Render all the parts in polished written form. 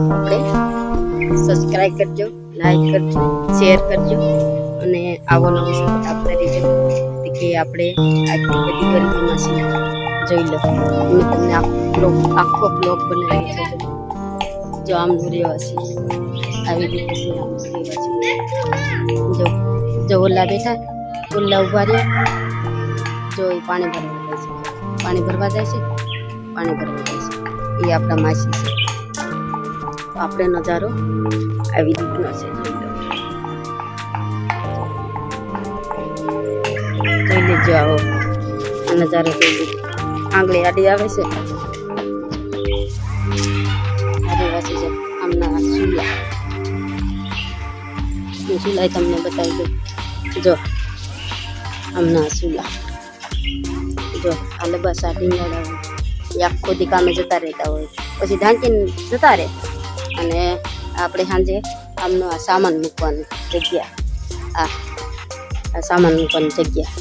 આપણે સબસ્ક્રાઇબ કરજો, લાઈક કરજો, શેર કરજો અને આવો નવો સપોર્ટ આપતા રહેજો કે આપણે આટલી બધી ગરીબીમાંથી જોઈ લો. મેં તમને આખો બ્લોગ બનાવી છે. જો આમનું રહેવાસી આવી રીતે છે. આમનું રહેવાસી જો ઓલા બેઠા, ઓલા ઉભા રહ્યા. જો એ પાણી ભરવા જાય છે. એ આપણા માસી છે. આપણે નજારો આવી રીતનો છે. જોઈ લેજો આવો નજારો. જોઈ લેજો આંગળી આડી આવે છે. આદિવાસી છે. આમના ચૂલા તમને બતાવી દઉં. જો આમના ચૂલા, જો આ લબાસા ઢીંગાડા હોય, આખો દી કામે જતા રહેતા હોય, પછી ઢાંકીને જતા રહે. અને આપણે સાંજે આમનો આ સામાન મૂકવાની જગ્યા, આ સામાન મૂકવાની જગ્યા.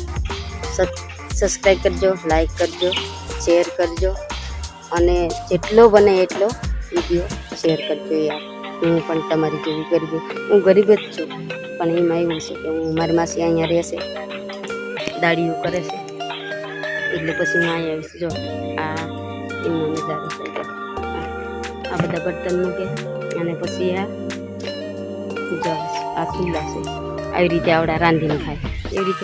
સબસ્ક્રાઈબ કરજો, લાઈક કરજો, શેર કરજો અને જેટલો બને એટલો વિડીયો શેર કરજો. યાર હું પણ તમારી જેવી ગરીબ, હું ગરીબ જ છું, પણ એમાં એવું છે કે હું મારી માસી અહીંયા રહેશે, દાડીઓ કરે છે, એટલે પછી હું અહીંયા આવીશ. જો આ એમનો નજારો છે. આ બધા બર્તન મૂકે અને પછી આ ચૂલા છે. આવી રીતે આવડા રાંધીને ખાય, આવી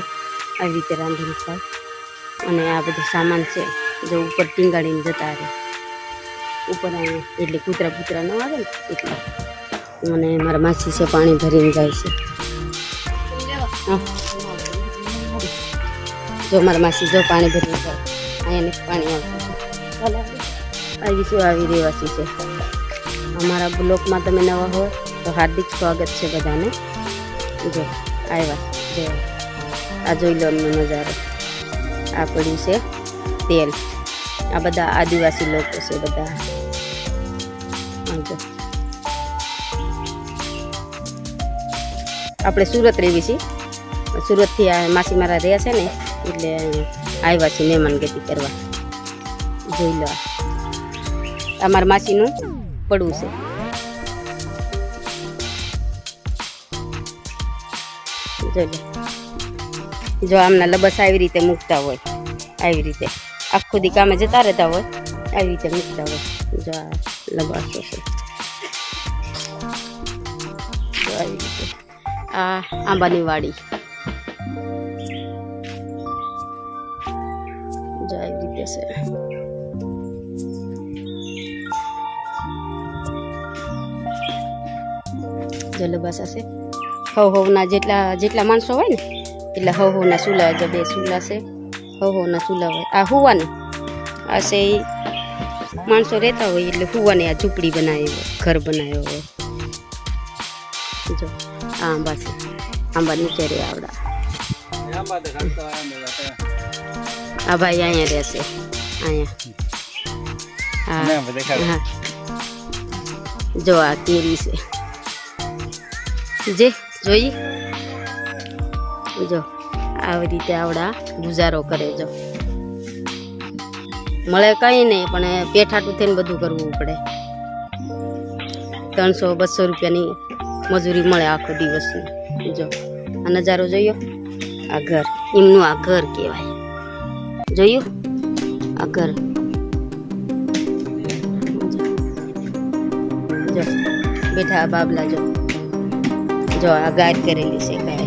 રીતે રાંધીને ખાય. અને આ બધું સામાન છે જો ઉપર ટીંગાડીને જતા રહે ઉપર અહીંયા, એટલે કૂતરા ન આવે ને એટલે. અને મારા માસી છે પાણી ભરીને જાય છે. જો મારા માસી જો પાણી ભરીને જાય, અહીંયા પાણી આવતું છે. આવી રહેવાસી છે. અમારા બ્લોકમાં તમે નવા હો તો હાર્દિક સ્વાગત છે બધાને. જો આવ્યા, જો આ જોઈ લો એમનો નજારો. આ પડ્યું છે તેલ. આ બધા આદિવાસી લોકો છે બધા. આપણે સુરત રહેવી છીએ. સુરતથી આ માસી મારા રહ્યા છે ને એટલે આવ્યા છીએ મહેમાનગતિ કરવા. જોઈ લો અમારા માસીનું પડવું છે. જો આમના લબસ આવી રીતે મૂકતા હોય, આવી રીતે આખો દી કામે જતા રહેતા હોય, આવી રીતે મૂકતા હોય. જો આ લબાસો છે. જો આવી રીતે આ આંબાની વાડી. જો આવી રીતે છે. જલબાસા છે. હવના જેટલા માણસો હોય ને એટલે હવના ચૂલા. જો બે ચૂલા છે, હવના ચૂલા હોય. આ હુવાની આ છે માણસો રહેતા હોય એટલે હુવાની આ ઝૂંપડી બનાવી હોય, ઘર બનાવ્યો હોય. જો આ આંબા છે. આંબા નીચે રે આવડા. આ ભાઈ અહીંયા રહેશે. અહીંયા જો આ કેરી છે. જે જોઈ જો આવી રીતે આવડા ગુજારો કરે. જો મળે કંઈ નહીં પણ પેઠાટું થઈને બધું કરવું પડે. 300-200 રૂપિયાની મજૂરી મળે આખો દિવસની. જો આ નજારો જોયો. આ ઘર એમનું, આ ઘર કહેવાય. જોયું આ ઘર. જો બેઠા આ બાબલા. જો આ ગાય કરેલી છે. ગાય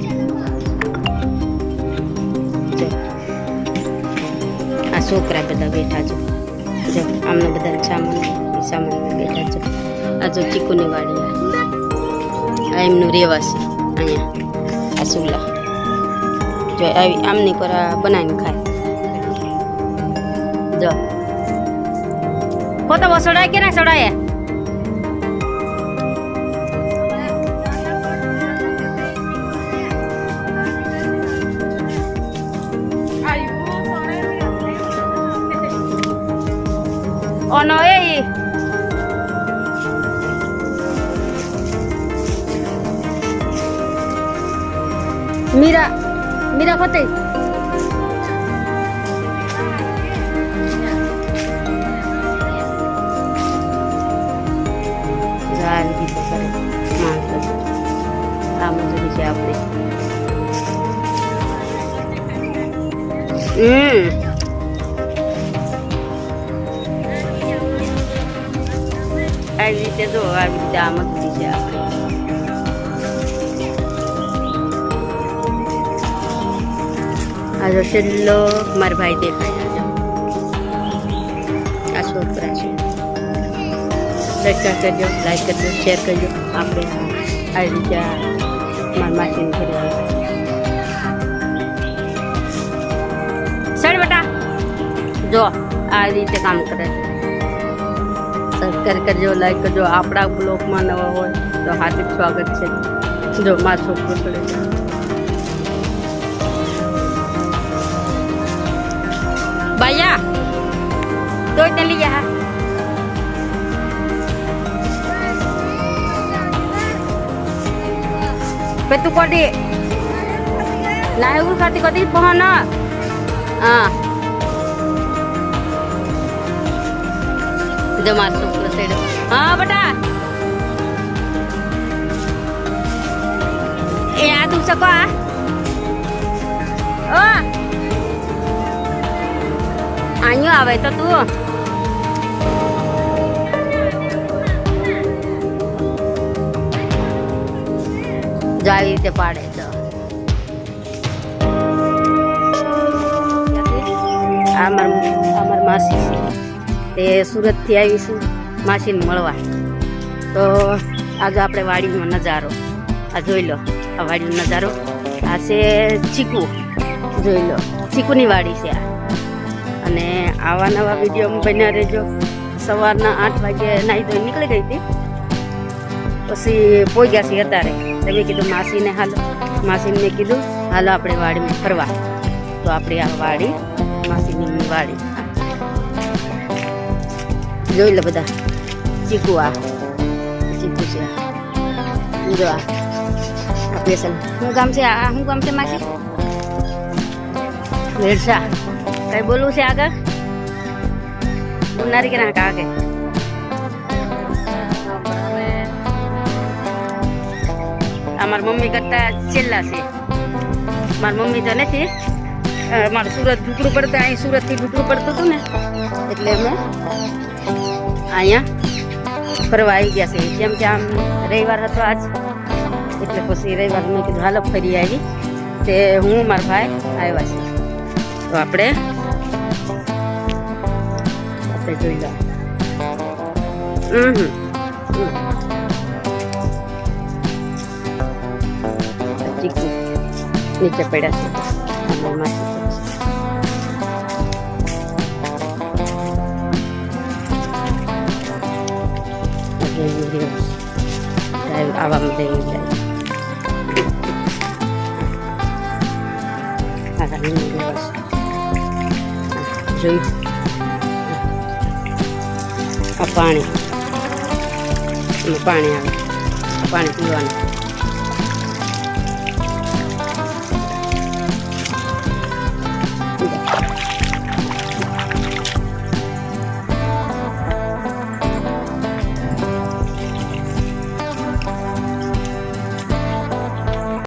જો આ છોકરા બધા બેઠા. જો આમને બધા સામાન બેઠા. જો આ જો ચીકુની વાડી. આ એમનું રહેવાસી અહીંયા. આ ચૂલા જો આવી આમની પર બનાવીને ખાય. જો પોતા વસોડાય કે ના સડાય. Oh no, Mira kote. આવી રીતે કરે માણસો. આ મજૂરી છે આપણે. આવી રીતે જો આવી રીતે આ મજૂરી છે આપણે. આ જો છેલ્લો મારા ભાઈ દેખાય છે. આ છોકરા છે. સબસ્ક્રાઈબ કરજો, લાઈક કરજો, શેર કરજો. આપણે આવી રીતે મારા માસીને ઘરે સર બેટા જો આ રીતે કામ કરે છે. સબસ્ક્રાઈબ કરજો, લાઈક કરજો. આપણા બ્લોગમાં નવા હોય તો હાર્દિક સ્વાગત છે. જો મારો છોકરો પડે છે. Vaya, tôi tên Lia hả? Vậy tu có đi? Lại uống khát thì có đi pohon à? Giờ masuk ke sini. Beta. Tu sekolah? Anyo આવે તો તું જો આવી રીતે પાડે તો અમાર માસી છે તે સુરતથી આવીશું માસીને મળવા. તો આજે આપણે વાડીનો નજારો આ જોઈ લો. આ વાડીનો નજારો આ છે ચીકુ. જોઈ લો ચીકુની વાડી છે આ. અને આવા નવા વિડીયો બન્યા રહેજો. સવારના 8 વાગે નાહી ધોઈ નીકળી ગઈ હતી. પછી પહોંચ્યા છીએ અત્યારે. તમે કીધું માસીને હાલો. માસીને મેં કીધું હાલો આપણે વાડીમાં ફરવા. તો આપણે આ વાડી માસીની વાડી જોઈ લો બધા. ચીકુ આ ચીકુ છે. જો આ પેશન શું ગામ છે? આ શું ગામ છે માસી? વેરસા. કઈ બોલવું છે આગળ? બોલનારી કે ના કાકે? અમારી મમ્મી કરતા છેલ્લા છે. મારી મમ્મી તો નથી. મારું સુરત ઢૂકડું પડતું, અહીં સુરતથી ઢૂકડું પડતું હતું ને એટલે અમે અહીંયા ફરવા આવી ગયા છે. કેમ કે આમ રવિવાર હતો આજ એટલે પછી રવિવાર મેં કીધું હાલો ફરી આવી. તે હું મારા ભાઈ આવ્યા છે. તો આપણે જોઈ લો. ચીકુ નીચે પડ્યા છે. આવામાં જઈ જાય. જોયું આ પાણી આવે. પાણી પીવાનું.